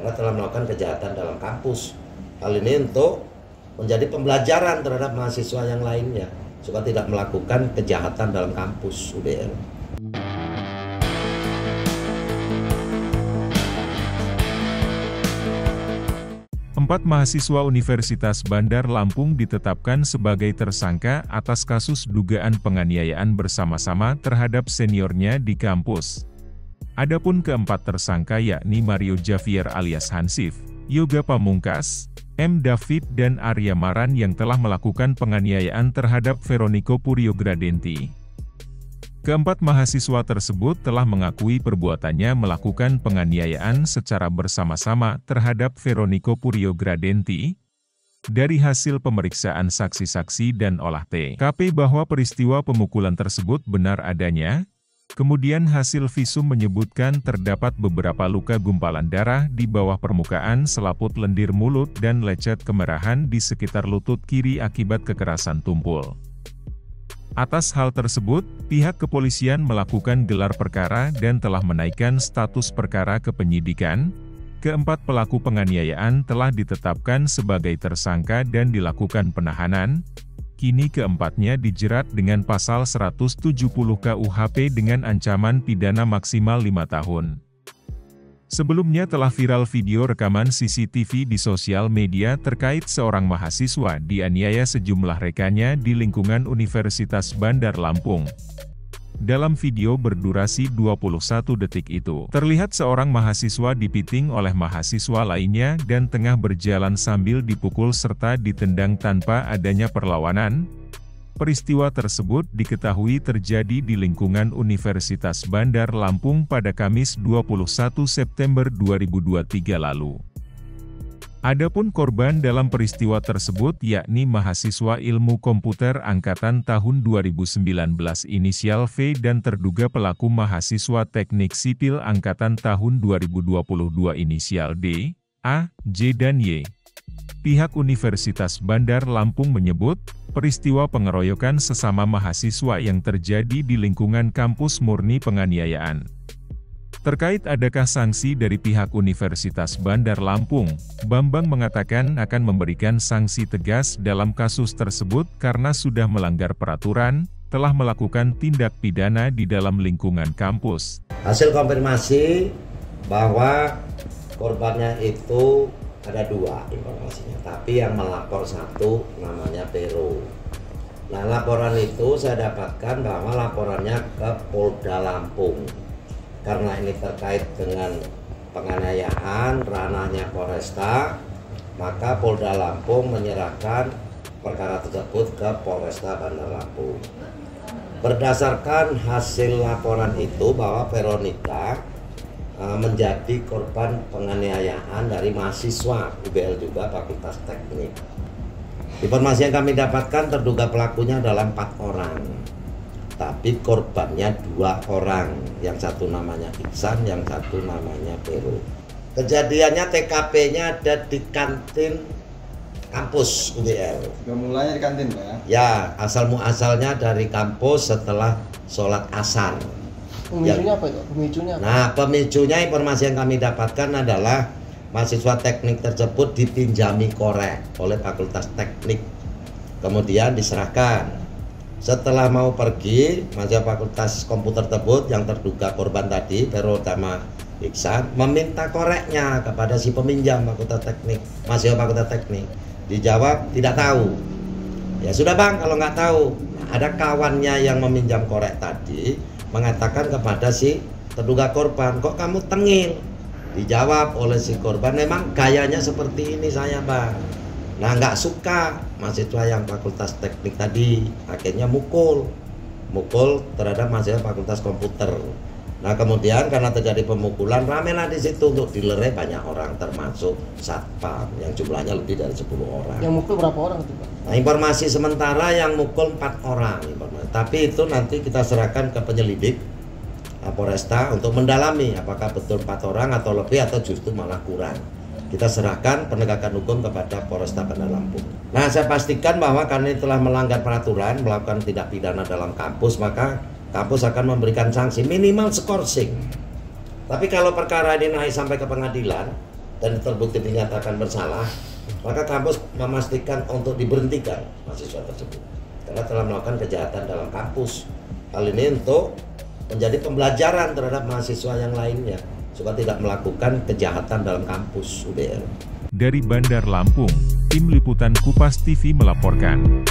karena telah melakukan kejahatan dalam kampus. Hal ini untuk menjadi pembelajaran terhadap mahasiswa yang lainnya supaya tidak melakukan kejahatan dalam kampus UBL. Empat mahasiswa Universitas Bandar Lampung ditetapkan sebagai tersangka atas kasus dugaan penganiayaan bersama-sama terhadap seniornya di kampus. Adapun keempat tersangka yakni Mario Javier alias Hansif, Yoga Pamungkas, M. David dan Arya Maran yang telah melakukan penganiayaan terhadap Veroniko Puryogradenti. Keempat mahasiswa tersebut telah mengakui perbuatannya melakukan penganiayaan secara bersama-sama terhadap Veroniko Puryogradenti. Dari hasil pemeriksaan saksi-saksi dan olah TKP bahwa peristiwa pemukulan tersebut benar adanya. Kemudian hasil visum menyebutkan terdapat beberapa luka gumpalan darah di bawah permukaan selaput lendir mulut dan lecet kemerahan di sekitar lutut kiri akibat kekerasan tumpul. Atas hal tersebut, pihak kepolisian melakukan gelar perkara dan telah menaikkan status perkara ke penyidikan. Keempat pelaku penganiayaan telah ditetapkan sebagai tersangka dan dilakukan penahanan. Kini keempatnya dijerat dengan pasal 170 KUHP dengan ancaman pidana maksimal 5 tahun. Sebelumnya telah viral video rekaman CCTV di sosial media terkait seorang mahasiswa dianiaya sejumlah rekannya di lingkungan Universitas Bandar Lampung. Dalam video berdurasi 21 detik itu, terlihat seorang mahasiswa dipiting oleh mahasiswa lainnya dan tengah berjalan sambil dipukul serta ditendang tanpa adanya perlawanan. Peristiwa tersebut diketahui terjadi di lingkungan Universitas Bandar Lampung pada Kamis 21 September 2023 lalu. Adapun korban dalam peristiwa tersebut yakni mahasiswa Ilmu Komputer angkatan tahun 2019 inisial V dan terduga pelaku mahasiswa Teknik Sipil angkatan tahun 2022 inisial D, A, J dan Y. Pihak Universitas Bandar Lampung menyebut, peristiwa pengeroyokan sesama mahasiswa yang terjadi di lingkungan kampus murni penganiayaan. Terkait adakah sanksi dari pihak Universitas Bandar Lampung, Bambang mengatakan akan memberikan sanksi tegas dalam kasus tersebut karena sudah melanggar peraturan, telah melakukan tindak pidana di dalam lingkungan kampus. Hasil konfirmasi bahwa korbannya itu ada 2 informasinya, tapi yang melapor satu namanya Pero. Nah, laporan itu saya dapatkan bahwa laporannya ke Polda Lampung. Karena ini terkait dengan penganiayaan ranahnya Polresta, maka Polda Lampung menyerahkan perkara tersebut ke Polresta Bandar Lampung. Berdasarkan hasil laporan itu bahwa Veronika menjadi korban penganiayaan dari mahasiswa UBL juga Fakultas Teknik. Informasi yang kami dapatkan terduga pelakunya adalah 4 orang. Tapi korbannya 2 orang, yang satu namanya Iksan, yang satu namanya Pero. Kejadiannya TKP-nya ada di kantin kampus UBL. Mulanya di kantin, Pak ya? Ya, asal-muasalnya dari kampus setelah sholat asar. Pemicunya apa itu? Pemicunya apa? Nah, pemicunya informasi yang kami dapatkan adalah mahasiswa teknik tersebut dipinjami korek oleh Fakultas Teknik. Kemudian diserahkan. Setelah mau pergi, mahasiswa Fakultas Komputer tersebut yang terduga korban tadi, Pero sama Iksan, meminta koreknya kepada si peminjam Fakultas Teknik, mahasiswa Fakultas Teknik. Dijawab tidak tahu. Ya sudah bang, kalau nggak tahu. Nah, ada kawannya yang meminjam korek tadi mengatakan kepada si terduga korban, kok kamu tengil? Dijawab oleh si korban, memang gayanya seperti ini saya bang. Nah, nggak suka mahasiswa yang Fakultas Teknik tadi, akhirnya mukul terhadap mahasiswa Fakultas Komputer. Nah, kemudian karena terjadi pemukulan, ramelah di situ untuk dilerai banyak orang, termasuk satpam yang jumlahnya lebih dari 10 orang. Yang mukul berapa orang itu, Pak? Nah, informasi sementara yang mukul 4 orang, tapi itu nanti kita serahkan ke penyelidik Polresta untuk mendalami apakah betul 4 orang atau lebih atau justru malah kurang. Kita serahkan penegakan hukum kepada Polresta Bandar Lampung. Nah, saya pastikan bahwa karena ini telah melanggar peraturan, melakukan tindak pidana dalam kampus, maka kampus akan memberikan sanksi minimal skorsing. Tapi kalau perkara ini naik sampai ke pengadilan, dan terbukti dinyatakan bersalah, maka kampus memastikan untuk diberhentikan mahasiswa tersebut karena telah melakukan kejahatan dalam kampus. Hal ini untuk menjadi pembelajaran terhadap mahasiswa yang lainnya supaya tidak melakukan kejahatan dalam kampus UDL. Dari Bandar Lampung, Tim Liputan Kupas TV melaporkan.